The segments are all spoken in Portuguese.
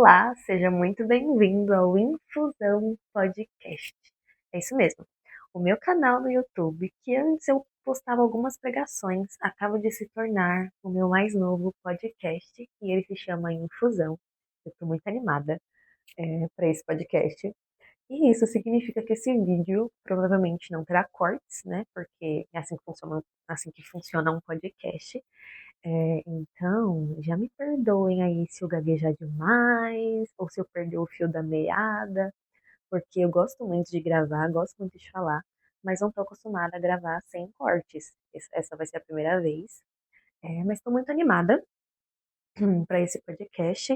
Olá, seja muito bem-vindo ao Infusão Podcast. É isso mesmo. O meu canal no YouTube, que antes eu postava algumas pregações, acaba de se tornar o meu mais novo podcast e ele se chama Infusão. Eu estou muito animada para esse podcast. E isso significa que esse vídeo provavelmente não terá cortes, né? Porque é assim que funciona um podcast. Então, já me perdoem aí se eu gaguejar demais, ou se eu perder o fio da meada, porque eu gosto muito de gravar, gosto muito de falar, mas não estou acostumada a gravar sem cortes. Essa vai ser a primeira vez. Mas estou muito animada para esse podcast.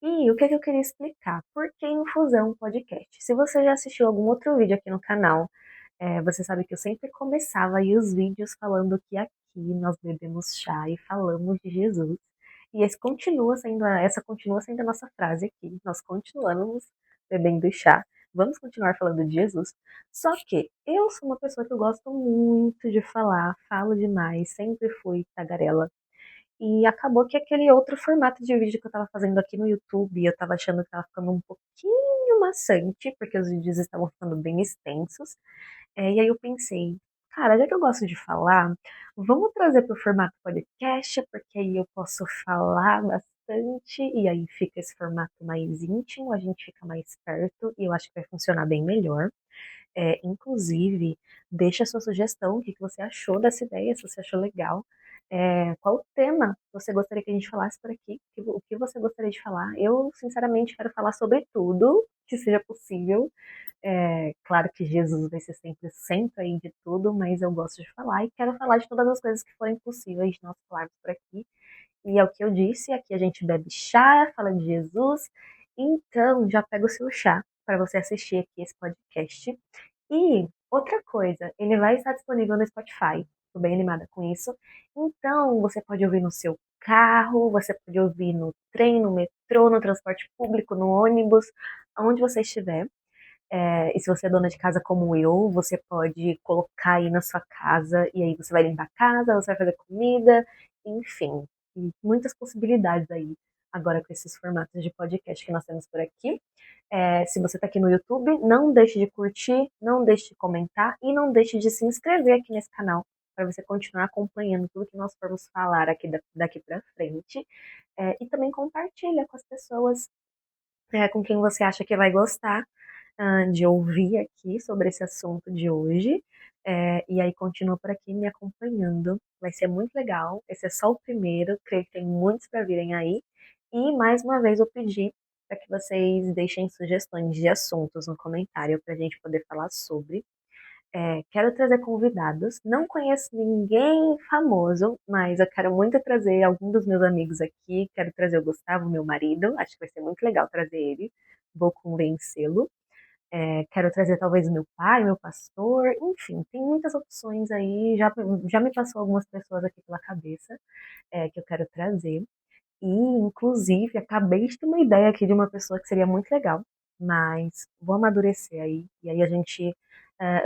E o que eu queria explicar? Por que Infusão Podcast? Se você já assistiu algum outro vídeo aqui no canal, você sabe que eu sempre começava aí os vídeos falando que aqui nós bebemos chá e falamos de Jesus. E essa continua sendo a nossa frase aqui. Nós continuamos bebendo chá. Vamos continuar falando de Jesus. Só que eu sou uma pessoa que eu gosto muito de falar, falo demais, sempre fui tagarela. E acabou que aquele outro formato de vídeo que eu tava fazendo aqui no YouTube, eu tava achando que tava ficando um pouquinho maçante, porque os vídeos estavam ficando bem extensos. E aí eu pensei, cara, já que eu gosto de falar, vamos trazer para o formato podcast, porque aí eu posso falar bastante, e aí fica esse formato mais íntimo, a gente fica mais perto, e eu acho que vai funcionar bem melhor. Inclusive, deixa a sua sugestão, o que você achou dessa ideia, se você achou legal. Qual o tema você gostaria que a gente falasse por aqui? O que você gostaria de falar? Eu, sinceramente, quero falar sobre tudo que seja possível. Claro que Jesus vai ser sempre o centro aí de tudo, mas eu gosto de falar e quero falar de todas as coisas que forem possíveis de nós falarmos por aqui. E é o que eu disse, aqui a gente bebe chá, fala de Jesus. Então, já pega o seu chá para você assistir aqui esse podcast. E outra coisa, ele vai estar disponível no Spotify. Estou bem animada com isso. Então, você pode ouvir no seu carro, você pode ouvir no trem, no metrô, no transporte público, no ônibus, aonde você estiver. E se você é dona de casa como eu, você pode colocar aí na sua casa e aí você vai limpar a casa, você vai fazer comida, enfim, e muitas possibilidades aí agora com esses formatos de podcast que nós temos por aqui. Se você está aqui no YouTube, não deixe de curtir, não deixe de comentar e não deixe de se inscrever aqui nesse canal para você continuar acompanhando tudo que nós formos falar aqui daqui para frente. E também compartilha com as pessoas com quem você acha que vai gostar de ouvir aqui sobre esse assunto de hoje. E aí continua por aqui me acompanhando. Vai ser muito legal. Esse é só o primeiro, creio que tem muitos para virem aí. E mais uma vez eu pedi para que vocês deixem sugestões de assuntos no comentário para a gente poder falar sobre. Quero trazer convidados. Não conheço ninguém famoso, mas eu quero muito trazer algum dos meus amigos aqui. Quero trazer o Gustavo, meu marido. Acho que vai ser muito legal trazer ele. Vou convencê-lo. Quero trazer talvez meu pai, meu pastor. Enfim, tem muitas opções aí. Já me passou algumas pessoas aqui pela cabeça que eu quero trazer. E, inclusive, acabei de ter uma ideia aqui de uma pessoa que seria muito legal, mas vou amadurecer aí, e aí a gente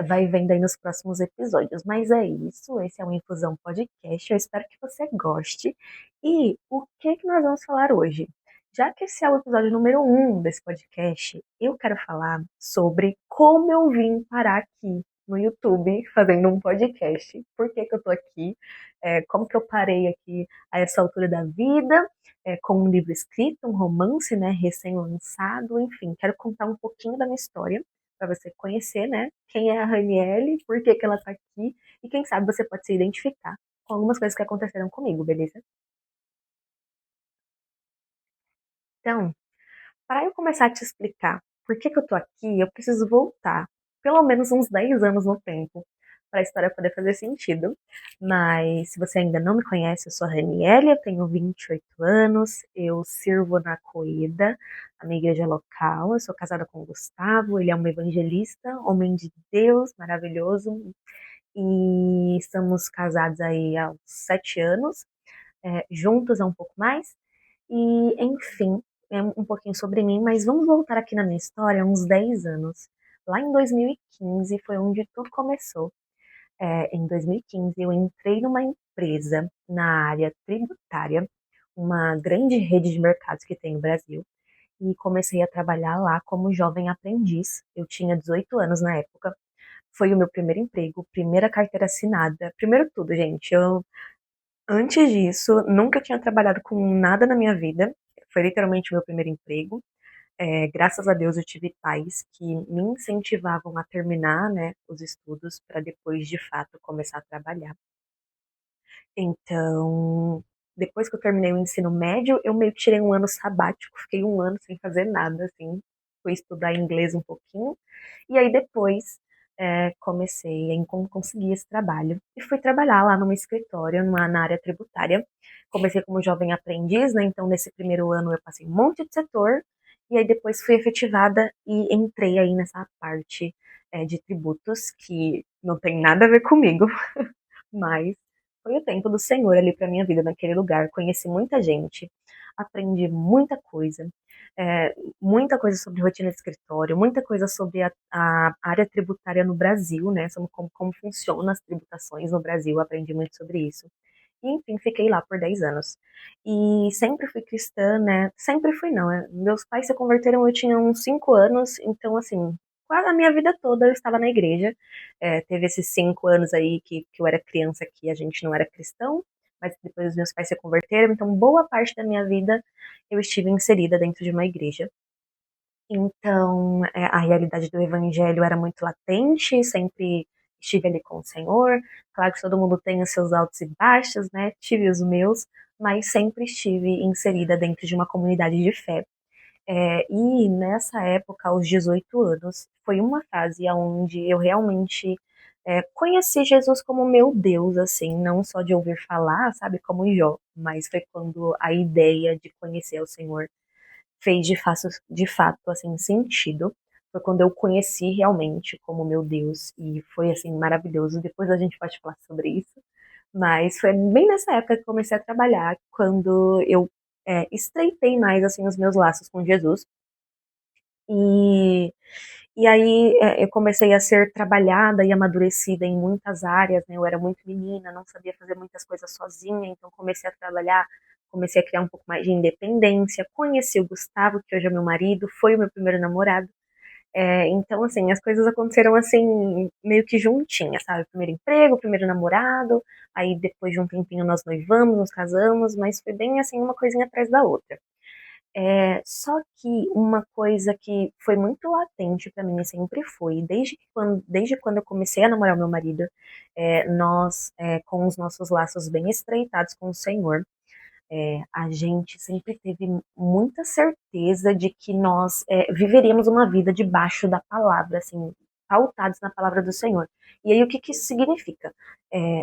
vai vendo aí nos próximos episódios. Mas é isso, esse é o Infusão Podcast, eu espero que você goste. E o que que nós vamos falar hoje? Já que esse é o episódio número 1 desse podcast, eu quero falar sobre como eu vim parar aqui no YouTube fazendo um podcast. Por que que eu tô aqui? Como que eu parei aqui a essa altura da vida? Com um livro escrito, um romance, né, recém-lançado, enfim, quero contar um pouquinho da minha história para você conhecer, né, quem é a Raniele, por que que ela tá aqui e quem sabe você pode se identificar com algumas coisas que aconteceram comigo, beleza? Então, para eu começar a te explicar por que que eu tô aqui, eu preciso voltar pelo menos uns 10 anos no tempo para a história poder fazer sentido. Mas se você ainda não me conhece, eu sou a Raniele, eu tenho 28 anos, eu sirvo na Coeda, a minha igreja local, eu sou casada com o Gustavo, ele é um evangelista, homem de Deus, maravilhoso, e estamos casados aí há uns 7 anos, juntos há um pouco mais. E, enfim, é um pouquinho sobre mim, mas vamos voltar aqui na minha história, uns 10 anos. Lá em 2015 foi onde tudo começou. Em 2015 eu entrei numa empresa na área tributária, uma grande rede de mercados que tem no Brasil. e comecei a trabalhar lá como jovem aprendiz. Eu tinha 18 anos na época. Foi o meu primeiro emprego, primeira carteira assinada, primeiro tudo, gente. Eu Antes disso, nunca tinha trabalhado com nada na minha vida. Foi literalmente o meu primeiro emprego. Graças a Deus eu tive pais que me incentivavam a terminar, né, os estudos para depois, de fato, começar a trabalhar. Então, depois que eu terminei o ensino médio, eu meio que tirei um ano sabático, fiquei um ano sem fazer nada, assim, fui estudar inglês um pouquinho, e aí depois comecei a conseguir esse trabalho e fui trabalhar lá num escritório, na área tributária. Comecei como jovem aprendiz, né? Então nesse primeiro ano eu passei um monte de setor e aí depois fui efetivada e entrei aí nessa parte de tributos que não tem nada a ver comigo, mas foi o tempo do Senhor ali para minha vida naquele lugar. Conheci muita gente, aprendi muita coisa sobre rotina de escritório, muita coisa sobre a área tributária no Brasil, né? Sobre como funcionam as tributações no Brasil. Aprendi muito sobre isso. E, enfim, fiquei lá por 10 anos. E sempre fui cristã, né? Sempre fui, não. Meus pais se converteram, eu tinha uns 5 anos, então, assim, quase a minha vida toda eu estava na igreja. Teve esses 5 anos aí que eu era criança que a gente não era cristão, mas depois os meus pais se converteram, então boa parte da minha vida eu estive inserida dentro de uma igreja. Então, a realidade do evangelho era muito latente, sempre estive ali com o Senhor. Claro que todo mundo tem os seus altos e baixos, né? Tive os meus, mas sempre estive inserida dentro de uma comunidade de fé. E nessa época, aos 18 anos, foi uma fase onde eu realmente conheci Jesus como meu Deus, assim, não só de ouvir falar, sabe, como Jó, mas foi quando a ideia de conhecer o Senhor fez de fato assim sentido. Foi quando eu conheci realmente como meu Deus e foi assim maravilhoso. Depois a gente pode falar sobre isso, mas foi bem nessa época que eu comecei a trabalhar, quando eu estreitei mais assim os meus laços com Jesus. E, e aí eu comecei a ser trabalhada e amadurecida em muitas áreas, né? Eu era muito menina, não sabia fazer muitas coisas sozinha, então comecei a trabalhar, comecei a criar um pouco mais de independência. Conheci o Gustavo, que hoje é meu marido, foi o meu primeiro namorado. Então, assim, as coisas aconteceram assim, meio que juntinhas, sabe? Primeiro emprego, primeiro namorado, aí depois de um tempinho nós noivamos, nos casamos, mas foi bem assim, uma coisinha atrás da outra. Só que uma coisa que foi muito latente para mim sempre foi, desde quando eu comecei a namorar o meu marido, nós, com os nossos laços bem estreitados com o Senhor, a gente sempre teve muita certeza de que nós viveríamos uma vida debaixo da palavra, assim, pautados na palavra do Senhor. E aí o que isso significa?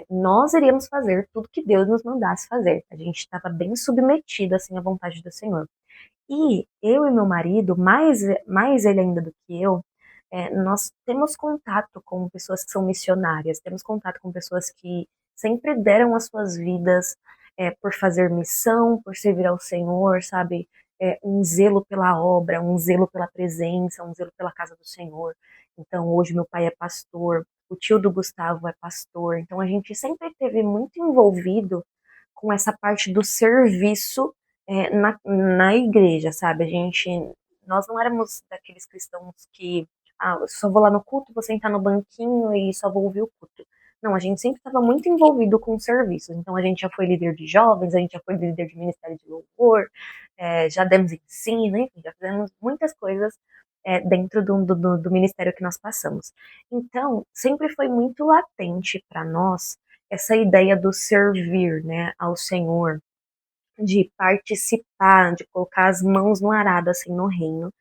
Nós iríamos fazer tudo que Deus nos mandasse fazer. A gente estava bem submetido assim à vontade do Senhor. E eu e meu marido, mais ele ainda do que eu, nós temos contato com pessoas que são missionárias, temos contato com pessoas que sempre deram as suas vidas por fazer missão, por servir ao Senhor, sabe? Um zelo pela obra, um zelo pela presença, um zelo pela casa do Senhor. Então, hoje meu pai é pastor, o tio do Gustavo é pastor, então a gente sempre esteve muito envolvido com essa parte do serviço na igreja, sabe? Nós não éramos daqueles cristãos que, eu só vou lá no culto, vou sentar no banquinho e só vou ouvir o culto. Não, a gente sempre estava muito envolvido com o serviço. Então a gente já foi líder de jovens, a gente já foi líder de ministério de louvor, já demos ensino, enfim, já fizemos muitas coisas dentro do ministério que nós passamos. Então, sempre foi muito latente para nós essa ideia do servir, né, ao Senhor, de participar, de colocar as mãos no arado, assim, no reino.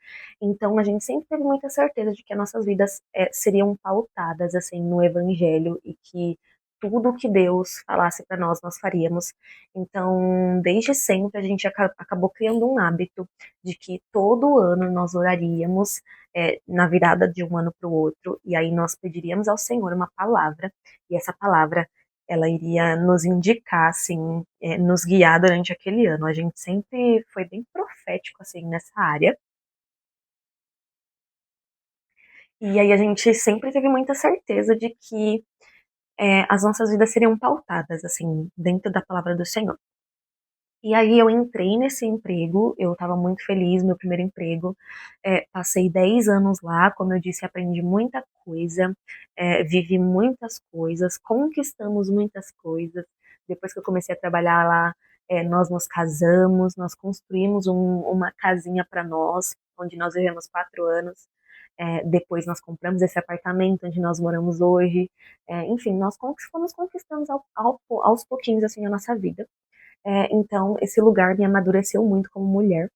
Então, a gente sempre teve muita certeza de que as nossas vidas seriam pautadas, assim, no evangelho e que tudo que Deus falasse para nós, nós faríamos. Então, desde sempre, a gente acabou criando um hábito de que todo ano nós oraríamos, na virada de um ano para o outro, e aí nós pediríamos ao Senhor uma palavra, e essa palavra ela iria nos indicar, assim, nos guiar durante aquele ano. A gente sempre foi bem profético, assim, nessa área. E aí a gente sempre teve muita certeza de que as nossas vidas seriam pautadas, assim, dentro da palavra do Senhor. E aí eu entrei nesse emprego, eu estava muito feliz, meu primeiro emprego. Passei 10 anos lá, como eu disse, aprendi muita coisa, vivi muitas coisas, conquistamos muitas coisas. Depois que eu comecei a trabalhar lá, nós nos casamos, nós construímos uma casinha para nós, onde nós vivemos 4 anos. Depois nós compramos esse apartamento onde nós moramos hoje. Enfim, nós fomos conquistando aos pouquinhos assim a nossa vida. Então, esse lugar me amadureceu muito como mulher.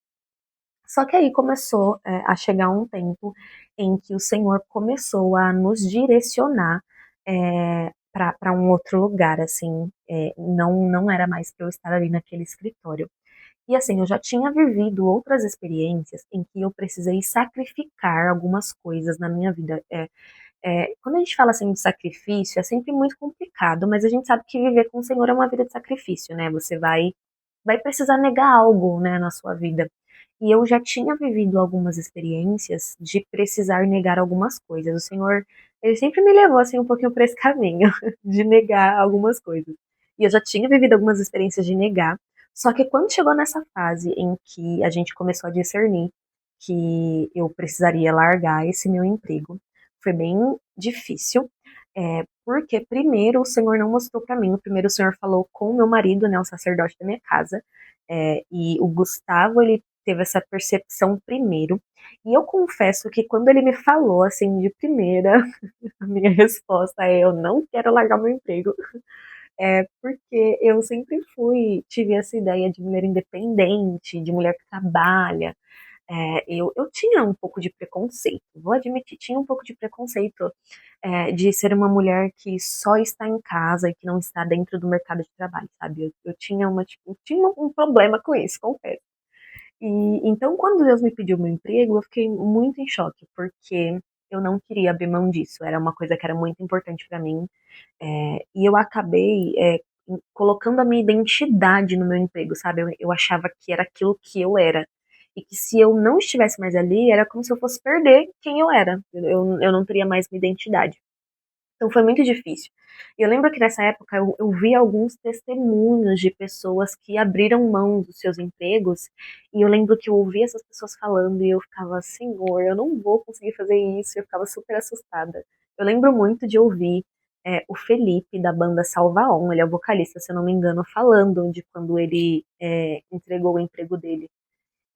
Só que aí começou a chegar um tempo em que o Senhor começou a nos direcionar para um outro lugar, assim, não era mais para eu estar ali naquele escritório. E assim, eu já tinha vivido outras experiências em que eu precisei sacrificar algumas coisas na minha vida. Quando a gente fala assim de sacrifício, é sempre muito complicado, mas a gente sabe que viver com o Senhor é uma vida de sacrifício, né? Você vai precisar negar algo, né, na sua vida. E eu já tinha vivido algumas experiências de precisar negar algumas coisas. O Senhor, ele sempre me levou assim um pouquinho para esse caminho de negar algumas coisas. E eu já tinha vivido algumas experiências de negar. Só que quando chegou nessa fase em que a gente começou a discernir que eu precisaria largar esse meu emprego, foi bem difícil. Porque primeiro o Senhor não mostrou para mim. O primeiro o Senhor falou com o meu marido, né, o sacerdote da minha casa, e o Gustavo, ele teve essa percepção primeiro. E eu confesso que quando ele me falou, assim, de primeira, a minha resposta é: eu não quero largar meu emprego. Porque eu sempre tive essa ideia de mulher independente, de mulher que trabalha. Eu tinha um pouco de preconceito, vou admitir, tinha um pouco de preconceito de ser uma mulher que só está em casa e que não está dentro do mercado de trabalho, sabe? Eu tinha um problema com isso, confesso. E então, quando Deus me pediu meu emprego, eu fiquei muito em choque, porque eu não queria abrir mão disso. Era uma coisa que era muito importante para mim. E eu acabei colocando a minha identidade no meu emprego, sabe? Eu achava que era aquilo que eu era. E que se eu não estivesse mais ali, era como se eu fosse perder quem eu era. Eu não teria mais minha identidade. Então foi muito difícil. E eu lembro que nessa época eu vi alguns testemunhos de pessoas que abriram mão dos seus empregos, e eu lembro que eu ouvi essas pessoas falando e eu ficava, Senhor, eu não vou conseguir fazer isso, eu ficava super assustada. Eu lembro muito de ouvir o Felipe, da banda Salvaon, ele é o vocalista, se eu não me engano, falando de quando ele entregou o emprego dele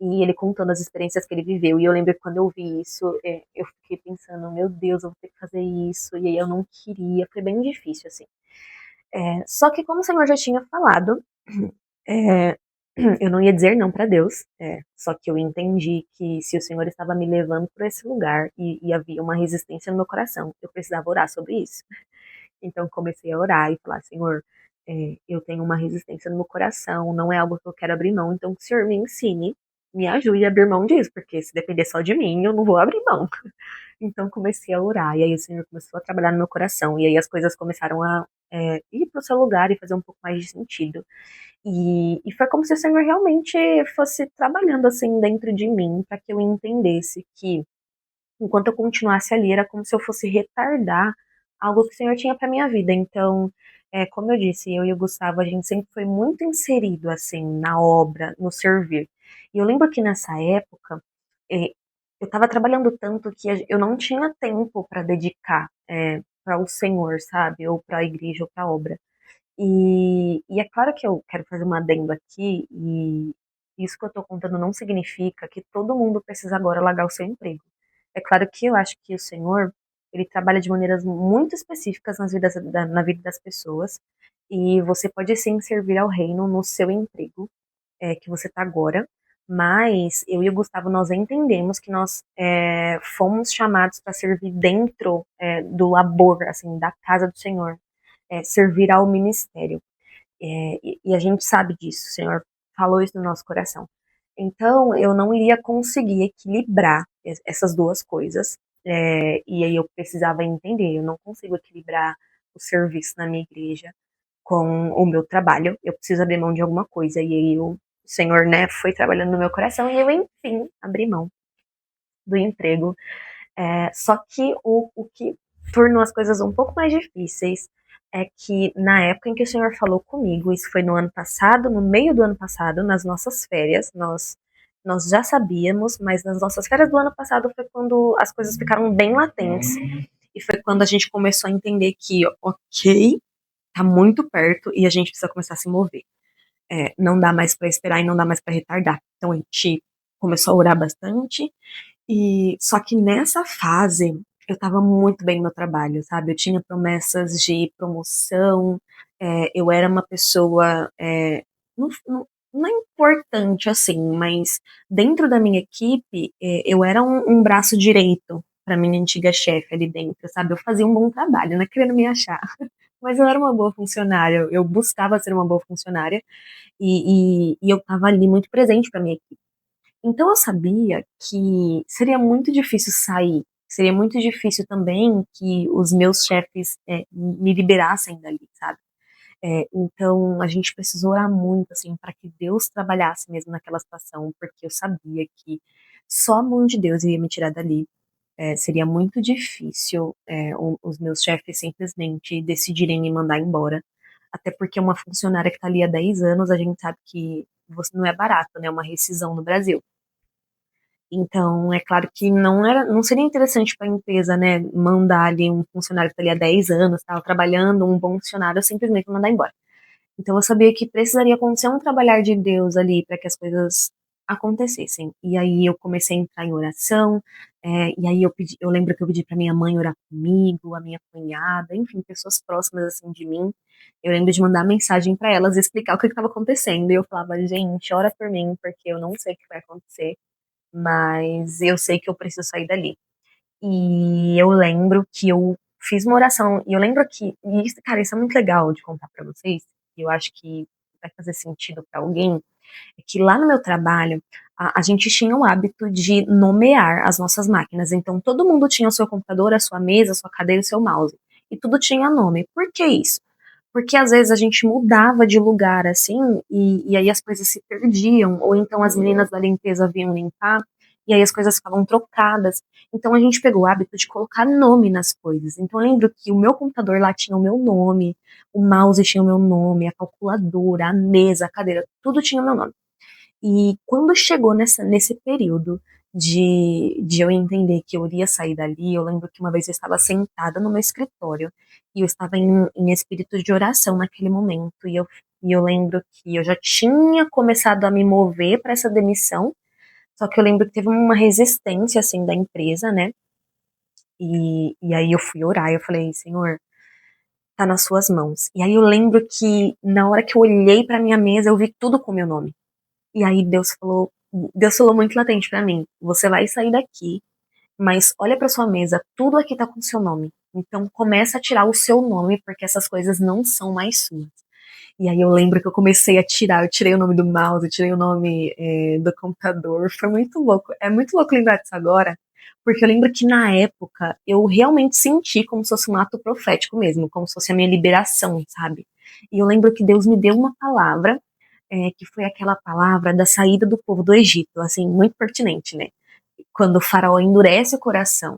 e ele contando as experiências que ele viveu. E eu lembro que quando eu vi isso, eu fiquei pensando, meu Deus, eu vou ter que fazer isso. E aí eu não queria, foi bem difícil, assim. Só que como o Senhor já tinha falado, é, eu não ia dizer não para Deus. Só que eu entendi que se o Senhor estava me levando para esse lugar e havia uma resistência no meu coração, eu precisava orar sobre isso. Então comecei a orar e falar, Senhor, eu tenho uma resistência no meu coração, não é algo que eu quero abrir mão, então que o Senhor me ensine, me ajude a abrir mão disso, porque se depender só de mim, eu não vou abrir mão. Então comecei a orar, e aí o Senhor começou a trabalhar no meu coração, e aí as coisas começaram a ir para o seu lugar e fazer um pouco mais de sentido. E foi como se o Senhor realmente fosse trabalhando assim dentro de mim, para que eu entendesse que enquanto eu continuasse ali, era como se eu fosse retardar algo que o Senhor tinha para minha vida. Então, como eu disse, eu e o Gustavo, a gente sempre foi muito inserido, assim, na obra, no servir. E eu lembro que nessa época, é, eu estava trabalhando tanto que eu não tinha tempo para dedicar para o Senhor, sabe? Ou para a igreja, ou para a obra. E é claro que eu quero fazer uma adendo aqui, e isso que eu estou contando não significa que todo mundo precisa agora largar o seu emprego. É claro que eu acho que o Senhor, ele trabalha de maneiras muito específicas na vida das pessoas, e você pode sim servir ao reino no seu emprego, que você está agora, mas eu e o Gustavo, nós entendemos que nós fomos chamados para servir dentro do labor, assim, da casa do Senhor, servir ao ministério. E a gente sabe disso, o Senhor falou isso no nosso coração. Então, eu não iria conseguir equilibrar essas duas coisas. E aí eu precisava entender, eu não consigo equilibrar o serviço na minha igreja com o meu trabalho. Eu preciso abrir mão de alguma coisa. E aí o Senhor, né, foi trabalhando no meu coração e eu, enfim, abri mão do emprego. Só que o que tornou as coisas um pouco mais difíceis é que na época em que o senhor falou comigo, isso foi no ano passado, no meio do ano passado, nas nossas férias, nós já sabíamos, mas nas nossas férias do ano passado foi quando as coisas ficaram bem latentes. E foi quando a gente começou a entender que, ok, tá muito perto e a gente precisa começar a se mover. Não dá mais para esperar e não dá mais para retardar. Então a gente começou a orar bastante e só que nessa fase eu estava muito bem no meu trabalho, sabe? Eu tinha promessas de promoção, eu era uma pessoa não é importante assim, mas dentro da minha equipe eu era um braço direito para minha antiga chefe ali dentro, sabe? Eu fazia um bom trabalho, não é querendo me achar, mas eu era uma boa funcionária, eu buscava ser uma boa funcionária e eu estava ali muito presente para minha equipe. Então eu sabia que seria muito difícil sair, seria muito difícil também que os meus chefes me liberassem dali, sabe? Então a gente precisou orar muito assim para que Deus trabalhasse mesmo naquela situação, porque eu sabia que só a mão de Deus ia me tirar dali. Seria muito difícil os meus chefes simplesmente decidirem me mandar embora. Até porque uma funcionária que está ali há 10 anos, a gente sabe que você não é barato, né? Uma rescisão no Brasil. Então, é claro que não seria interessante para a empresa, né, mandar ali um funcionário que está ali há 10 anos, estava trabalhando, um bom funcionário, simplesmente mandar embora. Então, eu sabia que precisaria acontecer um trabalhar de Deus ali para que as coisas acontecessem. E aí eu comecei a entrar em oração, e aí eu lembro que eu pedi para minha mãe orar comigo, a minha cunhada, enfim, pessoas próximas assim de mim. Eu lembro de mandar mensagem para elas e explicar o que estava acontecendo. E eu falava, gente, ora por mim, porque eu não sei o que vai acontecer, mas eu sei que eu preciso sair dali. E eu lembro que eu fiz uma oração, e eu lembro que, e isso, cara, isso é muito legal de contar pra vocês, e eu acho que vai fazer sentido pra alguém, é que lá no meu trabalho, a gente tinha o hábito de nomear as nossas máquinas, então todo mundo tinha o seu computador, a sua mesa, a sua cadeira e o seu mouse, e tudo tinha nome. Por que isso? Porque às vezes a gente mudava de lugar assim, e aí as coisas se perdiam, ou então as meninas da limpeza vinham limpar, e aí as coisas ficavam trocadas. Então a gente pegou o hábito de colocar nome nas coisas. Então eu lembro que o meu computador lá tinha o meu nome, o mouse tinha o meu nome, a calculadora, a mesa, a cadeira, tudo tinha o meu nome. E quando chegou nesse período de eu entender que eu iria sair dali, eu lembro que uma vez eu estava sentada no meu escritório e eu estava em espírito de oração naquele momento. E eu lembro que eu já tinha começado a me mover para essa demissão, só que eu lembro que teve uma resistência assim da empresa, né? E aí eu fui orar, eu falei, Senhor, tá nas suas mãos. E aí eu lembro que na hora que eu olhei para minha mesa, eu vi tudo com meu nome. E aí Deus falou muito latente pra mim, você vai sair daqui, mas olha pra sua mesa, tudo aqui tá com seu nome. Então começa a tirar o seu nome, porque essas coisas não são mais suas. E aí eu lembro que eu comecei a tirar, eu tirei o nome do mouse, eu tirei o nome do computador, foi muito louco. É muito louco lembrar disso agora, porque eu lembro que na época eu realmente senti como se fosse um ato profético mesmo, como se fosse a minha liberação, sabe? E eu lembro que Deus me deu uma palavra, que foi aquela palavra da saída do povo do Egito, assim, muito pertinente, né? Quando o faraó endurece o coração.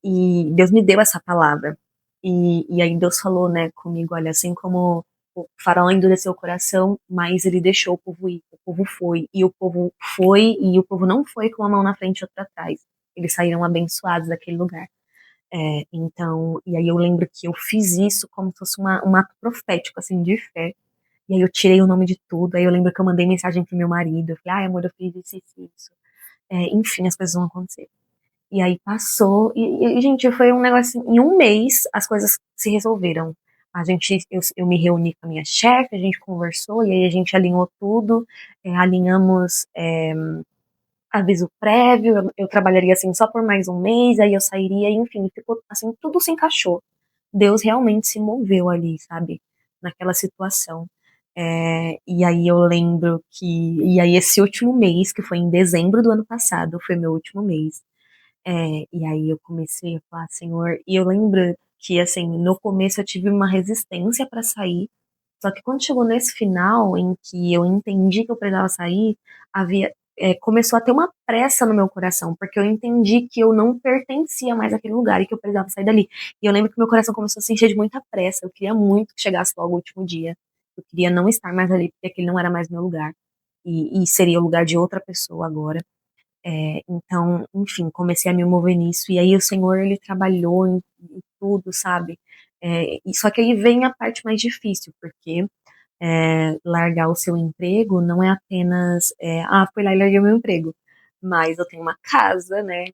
E Deus me deu essa palavra. E aí Deus falou, né, comigo, olha, assim como o faraó endureceu o coração, mas ele deixou o povo ir, o povo foi, e o povo foi, e o povo não foi com uma mão na frente e outra atrás. Eles saíram abençoados daquele lugar. Então, e aí eu lembro que eu fiz isso como se fosse um ato profético, assim, de fé. E aí eu tirei o nome de tudo, aí eu lembro que eu mandei mensagem pro meu marido, eu falei, ai amor, eu fiz isso, isso, isso. Enfim, as coisas vão acontecer. E aí passou, gente, foi um negócio, em um mês as coisas se resolveram. Eu me reuni com a minha chefe, a gente conversou, e aí a gente alinhou tudo, alinhamos aviso prévio, eu trabalharia assim só por mais um mês, aí eu sairia, enfim, ficou assim, tudo se encaixou. Deus realmente se moveu ali, sabe, naquela situação. E aí eu lembro e aí esse último mês, que foi em dezembro do ano passado, foi meu último mês, e aí eu comecei a falar, Senhor, e eu lembro que, assim, no começo eu tive uma resistência para sair, só que quando chegou nesse final, em que eu entendi que eu precisava sair, havia, começou a ter uma pressa no meu coração, porque eu entendi que eu não pertencia mais àquele lugar e que eu precisava sair dali. E eu lembro que meu coração começou a se encher de muita pressa. Eu queria muito que chegasse logo o último dia. Eu queria não estar mais ali, porque aquele não era mais meu lugar. E seria o lugar de outra pessoa agora. Então, enfim, comecei a me mover nisso. E aí o Senhor, ele trabalhou em tudo, sabe? Só que aí vem a parte mais difícil, porque largar o seu emprego não é apenas, fui lá e larguei o meu emprego. Mas eu tenho uma casa, né?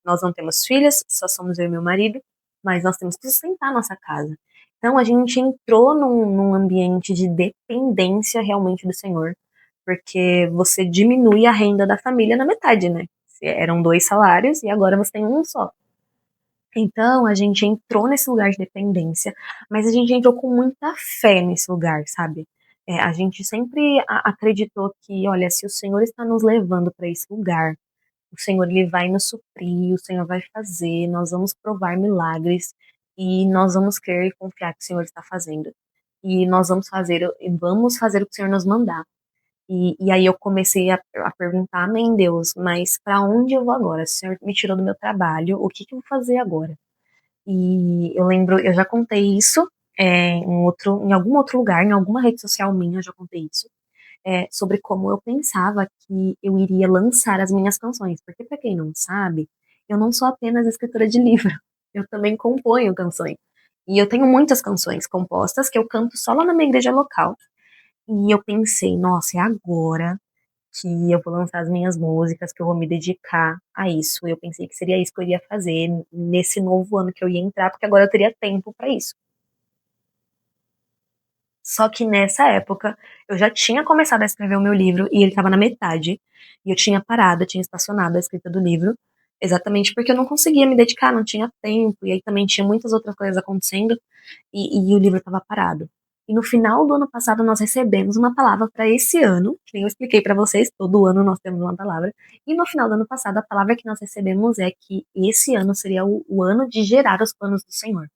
Nós não temos filhos, só somos eu e meu marido, mas nós temos que sustentar a nossa casa. Então a gente entrou num ambiente de dependência realmente do Senhor, porque você diminui a renda da família na metade, né? Eram dois salários e agora você tem um só. Então, a gente entrou nesse lugar de dependência, mas a gente entrou com muita fé nesse lugar, sabe? A gente sempre acreditou que, olha, se o Senhor está nos levando para esse lugar, o Senhor ele vai nos suprir, o Senhor vai fazer, nós vamos provar milagres e nós vamos crer e confiar que o Senhor está fazendo. E nós vamos fazer o que o Senhor nos mandar. E aí eu comecei a perguntar, amém, Deus, mas para onde eu vou agora? Se o Senhor me tirou do meu trabalho, o que que eu vou fazer agora? E eu lembro, eu já contei isso em algum outro lugar, em alguma rede social minha, eu já contei isso, sobre como eu pensava que eu iria lançar as minhas canções. Porque, pra quem não sabe, eu não sou apenas escritora de livro, eu também componho canções. E eu tenho muitas canções compostas que eu canto só lá na minha igreja local. E eu pensei, nossa, é agora que eu vou lançar as minhas músicas, que eu vou me dedicar a isso. Eu pensei que seria isso que eu iria fazer nesse novo ano que eu ia entrar, porque agora eu teria tempo para isso. Só que nessa época, eu já tinha começado a escrever o meu livro e ele estava na metade. E eu tinha parado, eu tinha estacionado a escrita do livro, exatamente porque eu não conseguia me dedicar, não tinha tempo. E aí também tinha muitas outras coisas acontecendo e o livro estava parado. E no final do ano passado nós recebemos uma palavra para esse ano, que nem eu expliquei para vocês, todo ano nós temos uma palavra. E no final do ano passado a palavra que nós recebemos é que esse ano seria o ano de gerar os planos do Senhor.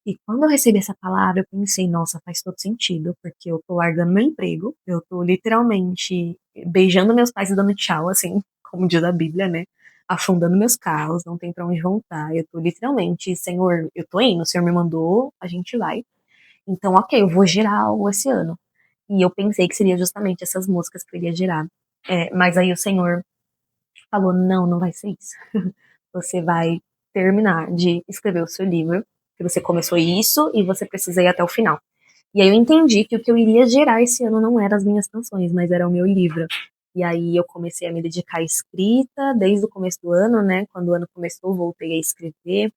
E quando eu recebi essa palavra, eu pensei, nossa, faz todo sentido, porque eu tô largando meu emprego, eu tô literalmente beijando meus pais e dando tchau, assim, como diz a Bíblia, né? Afundando meus carros, não tem pra onde voltar. Eu tô literalmente, Senhor, eu tô indo, o Senhor me mandou, a gente vai. Então, ok, eu vou gerar algo esse ano. E eu pensei que seria justamente essas músicas que eu iria gerar. Mas aí o Senhor falou, não, não vai ser isso. Você vai terminar de escrever o seu livro, que você começou isso e você precisa ir até o final. E aí eu entendi que o que eu iria gerar esse ano não eram as minhas canções, mas era o meu livro. E aí eu comecei a me dedicar à escrita desde o começo do ano, né? Quando o ano começou, voltei a escrever.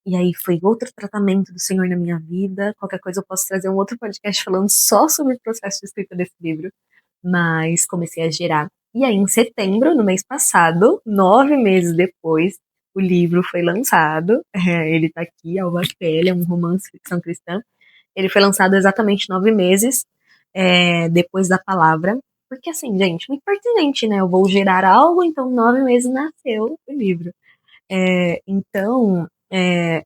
E aí foi outro tratamento do Senhor na minha vida. Qualquer coisa eu posso trazer um outro podcast falando só sobre o processo de escrita desse livro. Mas comecei a gerar. E aí, em setembro, no mês passado, 9 meses depois, o livro foi lançado. Ele tá aqui, Alva Pele, é um romance ficção cristã. Ele foi lançado exatamente 9 meses depois da palavra. Porque assim, gente, muito pertinente, né? Eu vou gerar algo, então 9 meses nasceu o livro. Então,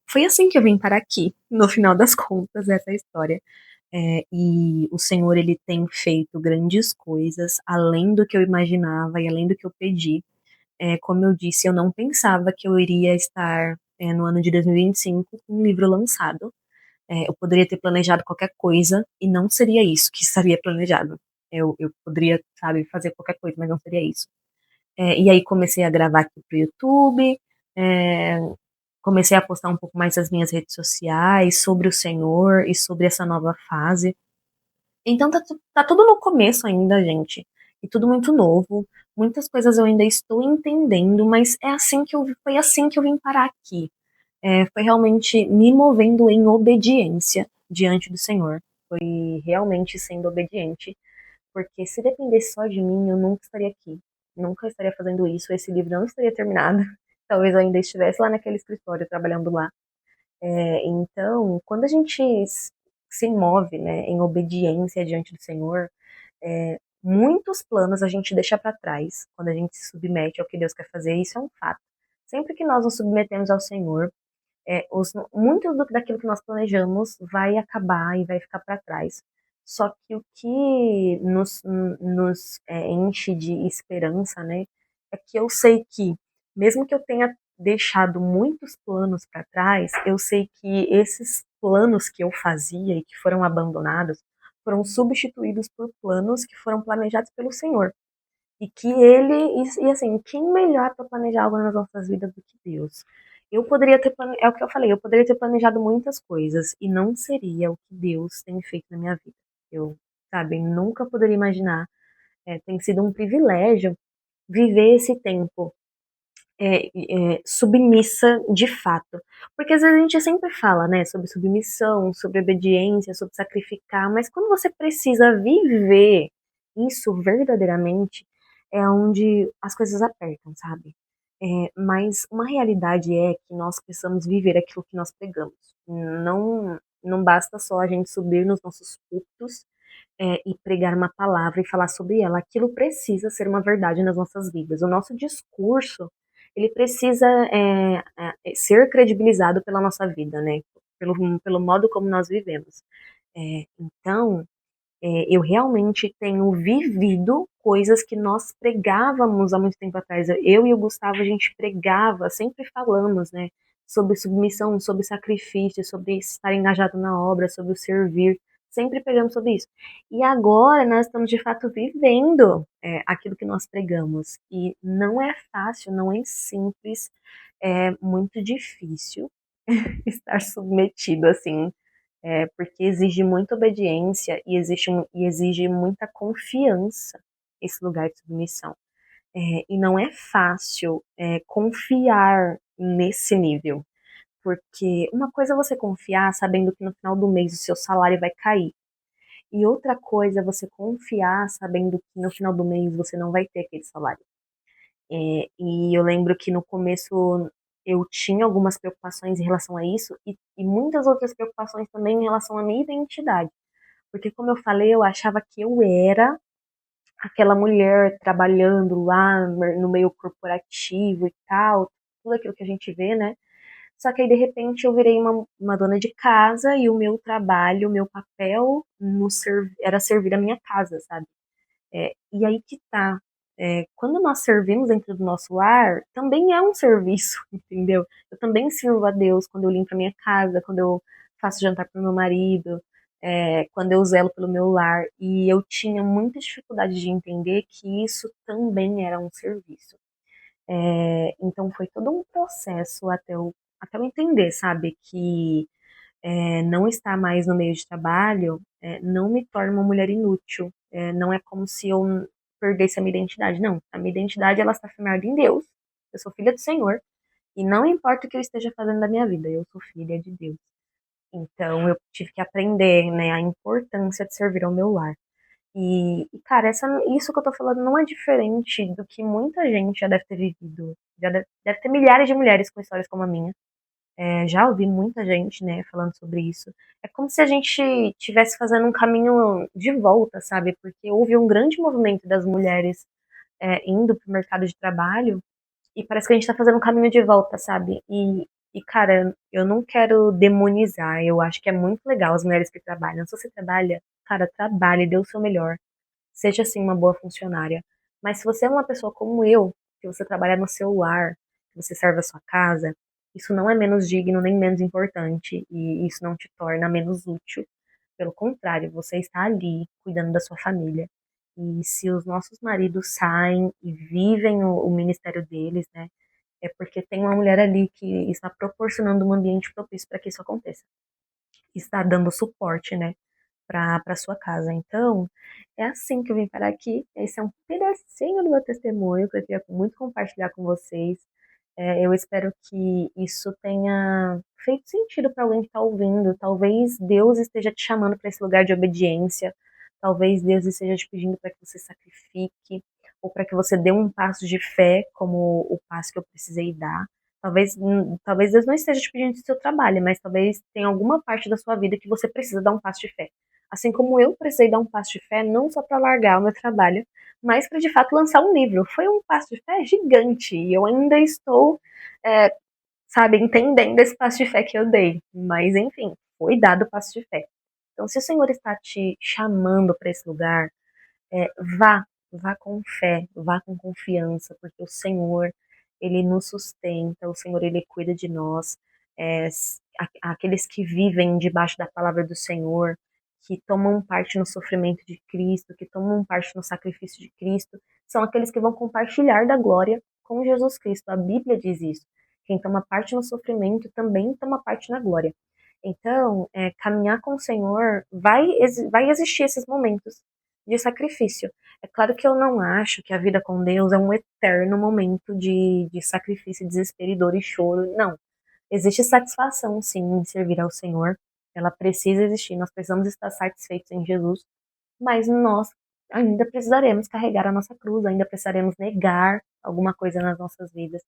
foi assim que eu vim para aqui, no final das contas, essa história. E o Senhor, ele tem feito grandes coisas, além do que eu imaginava e além do que eu pedi. Como eu disse, eu não pensava que eu iria estar, no ano de 2025 com um livro lançado. Eu poderia ter planejado qualquer coisa e não seria isso que estaria planejado. Eu poderia, sabe, fazer qualquer coisa, mas não seria isso. E aí comecei a gravar aqui pro YouTube, é, comecei a postar um pouco mais nas minhas redes sociais sobre o Senhor e sobre essa nova fase. Então tá tudo no começo ainda, gente. E tudo muito novo. Muitas coisas eu ainda estou entendendo, mas foi assim que eu vim parar aqui. Foi realmente me movendo em obediência diante do Senhor. Foi realmente sendo obediente. Porque se dependesse só de mim, eu nunca estaria aqui. Nunca estaria fazendo isso. Esse livro não estaria terminado. Talvez eu ainda estivesse lá naquele escritório trabalhando lá. Então, quando a gente se move, né, em obediência diante do Senhor, muitos planos a gente deixa para trás quando a gente se submete ao que Deus quer fazer, isso é um fato. Sempre que nós nos submetemos ao Senhor, muito daquilo que nós planejamos vai acabar e vai ficar para trás. Só que o que nos enche de esperança, né, é que eu sei que, mesmo que eu tenha deixado muitos planos para trás, eu sei que esses planos que eu fazia e que foram abandonados foram substituídos por planos que foram planejados pelo Senhor. E que ele, e assim, quem melhor para planejar algo nas nossas vidas do que Deus? Eu poderia ter, é o que eu falei, eu poderia ter planejado muitas coisas e não seria o que Deus tem feito na minha vida. Eu, sabe, nunca poderia imaginar. Tem sido um privilégio viver esse tempo submissa de fato. Porque às vezes a gente sempre fala, né, sobre submissão, sobre obediência, sobre sacrificar, mas quando você precisa viver isso verdadeiramente, é onde as coisas apertam, sabe? Mas uma realidade é que nós precisamos viver aquilo que nós pregamos. Não basta só a gente subir nos nossos púlpitos e pregar uma palavra e falar sobre ela. Aquilo precisa ser uma verdade nas nossas vidas. O nosso discurso, ele precisa ser credibilizado pela nossa vida, né? Pelo modo como nós vivemos. Então, eu realmente tenho vivido coisas que nós pregávamos há muito tempo atrás. Eu e o Gustavo, a gente pregava, sempre falamos, né? Sobre submissão, sobre sacrifício, sobre estar engajado na obra, sobre o servir. Sempre pregamos sobre isso. E agora nós estamos de fato vivendo aquilo que nós pregamos. E não é fácil, não é simples, é muito difícil estar submetido assim porque exige muita obediência e exige muita confiança esse lugar de submissão. E não é fácil confiar nesse nível, porque uma coisa é você confiar sabendo que no final do mês o seu salário vai cair, e outra coisa é você confiar sabendo que no final do mês você não vai ter aquele salário. E eu lembro que no começo eu tinha algumas preocupações em relação a isso e muitas outras preocupações também em relação à minha identidade. Porque, como eu falei, eu achava que eu era aquela mulher trabalhando lá no meio corporativo e tal, tudo aquilo que a gente vê, né? Só que aí, de repente, eu virei uma dona de casa e o meu trabalho, o meu papel era servir a minha casa, sabe? E aí que tá. Quando nós servimos dentro do nosso lar, também é um serviço, entendeu? Eu também sirvo a Deus quando eu limpo a minha casa, quando eu faço jantar para o meu marido, quando eu zelo pelo meu lar. E eu tinha muita dificuldade de entender que isso também era um serviço. Então foi todo um processo até eu entender, sabe, que não estar mais no meio de trabalho não me torna uma mulher inútil. Não é como se eu perdesse a minha identidade. Não, a minha identidade ela está firmada em Deus. Eu sou filha do Senhor e não importa o que eu esteja fazendo da minha vida, eu sou filha de Deus. Então eu tive que aprender, né, a importância de servir ao meu lar. Cara, isso que eu tô falando não é diferente do que muita gente já deve ter vivido. Já deve ter milhares de mulheres com histórias como a minha. Já ouvi muita gente, né, falando sobre isso. É como se a gente estivesse fazendo um caminho de volta, sabe? Porque houve um grande movimento das mulheres indo para o mercado de trabalho e parece que a gente está fazendo um caminho de volta, sabe? Cara, eu não quero demonizar. Eu acho que é muito legal as mulheres que trabalham. Se você trabalha, cara, trabalhe, dê o seu melhor. Seja assim uma boa funcionária. Mas se você é uma pessoa como eu, que você trabalha no seu lar, que você serve a sua casa, isso não é menos digno nem menos importante e isso não te torna menos útil. Pelo contrário, você está ali cuidando da sua família. E se os nossos maridos saem e vivem o ministério deles, né, é porque tem uma mulher ali que está proporcionando um ambiente propício para que isso aconteça. Está dando suporte, né, para sua casa. Então, é assim que eu vim parar aqui. Esse é um pedacinho do meu testemunho que eu queria muito compartilhar com vocês. Eu espero que isso tenha feito sentido para alguém que está ouvindo. Talvez Deus esteja te chamando para esse lugar de obediência. Talvez Deus esteja te pedindo para que você sacrifique ou para que você dê um passo de fé, como o passo que eu precisei dar. Talvez Deus não esteja te pedindo do seu trabalho, mas talvez tenha alguma parte da sua vida que você precisa dar um passo de fé. Assim como eu precisei dar um passo de fé, não só para largar o meu trabalho, mas para de fato lançar um livro. Foi um passo de fé gigante e eu ainda estou, é, sabe, entendendo esse passo de fé que eu dei. Mas enfim, foi dado o passo de fé. Então, se o Senhor está te chamando para esse lugar, é, vá, vá com fé, vá com confiança, porque o Senhor, Ele nos sustenta, o Senhor, Ele cuida de nós. Aqueles que vivem debaixo da palavra do Senhor, que tomam parte no sofrimento de Cristo, que tomam parte no sacrifício de Cristo, são aqueles que vão compartilhar da glória com Jesus Cristo. A Bíblia diz isso. Quem toma parte no sofrimento também toma parte na glória. Então, caminhar com o Senhor vai existir esses momentos de sacrifício. É claro que eu não acho que a vida com Deus é um eterno momento de sacrifício, desespero, dor e choro. Não. Existe satisfação, sim, em servir ao Senhor. Ela precisa existir. Nós precisamos estar satisfeitos em Jesus. Mas nós ainda precisaremos carregar a nossa cruz, ainda precisaremos negar alguma coisa nas nossas vidas.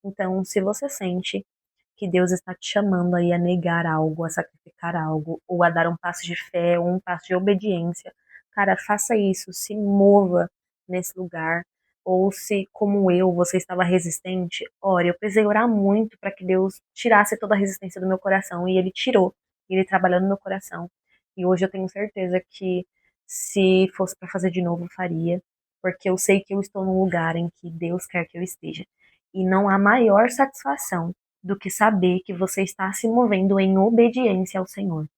Então, se você sente que Deus está te chamando aí a negar algo, a sacrificar algo, ou a dar um passo de fé, ou um passo de obediência, cara, faça isso, se mova nesse lugar. Ou se, como eu, você estava resistente, ore, eu precisei orar muito para que Deus tirasse toda a resistência do meu coração, e Ele tirou, Ele trabalhou no meu coração. E hoje eu tenho certeza que se fosse para fazer de novo, eu faria, porque eu sei que eu estou num lugar em que Deus quer que eu esteja. E não há maior satisfação do que saber que você está se movendo em obediência ao Senhor.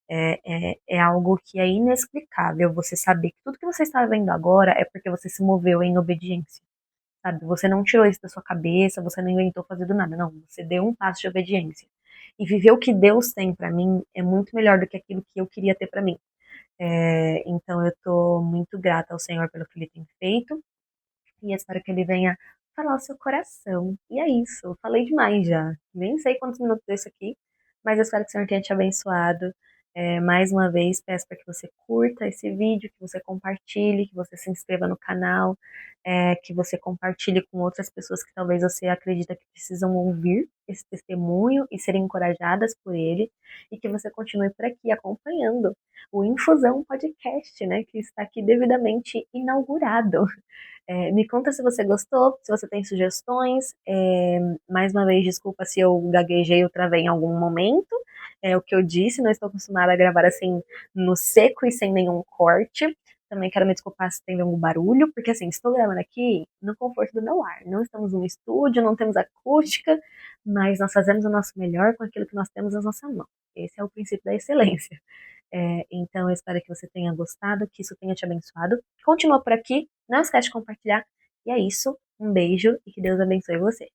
É algo que é inexplicável você saber que tudo que você está vendo agora é porque você se moveu em obediência. Sabe? Você não tirou isso da sua cabeça, você não inventou fazer do nada, não. Você deu um passo de obediência. E viver o que Deus tem para mim é muito melhor do que aquilo que eu queria ter para mim. Então eu tô muito grata ao Senhor pelo que Ele tem feito e espero que Ele venha falar o seu coração. E é isso, eu falei demais já. Nem sei quantos minutos desse aqui, mas eu espero que o Senhor tenha te abençoado. Mais uma vez, peço para que você curta esse vídeo, que você compartilhe, que você se inscreva no canal, que você compartilhe com outras pessoas que talvez você acredita que precisam ouvir esse testemunho e serem encorajadas por ele, e que você continue por aqui acompanhando o Infusão Podcast, né, que está aqui devidamente inaugurado. Me conta se você gostou, se você tem sugestões. Mais uma vez, desculpa se eu gaguejei ou travei em algum momento. É o que eu disse, não estou acostumada a gravar assim no seco e sem nenhum corte. Também quero me desculpar se tem algum barulho, porque assim, estou gravando aqui no conforto do meu lar. Não estamos num estúdio, não temos acústica, mas nós fazemos o nosso melhor com aquilo que nós temos nas nossas mãos. Esse é o princípio da excelência. Então eu espero que você tenha gostado, que isso tenha te abençoado. Continua por aqui, não esquece de compartilhar. E é isso, um beijo e que Deus abençoe você.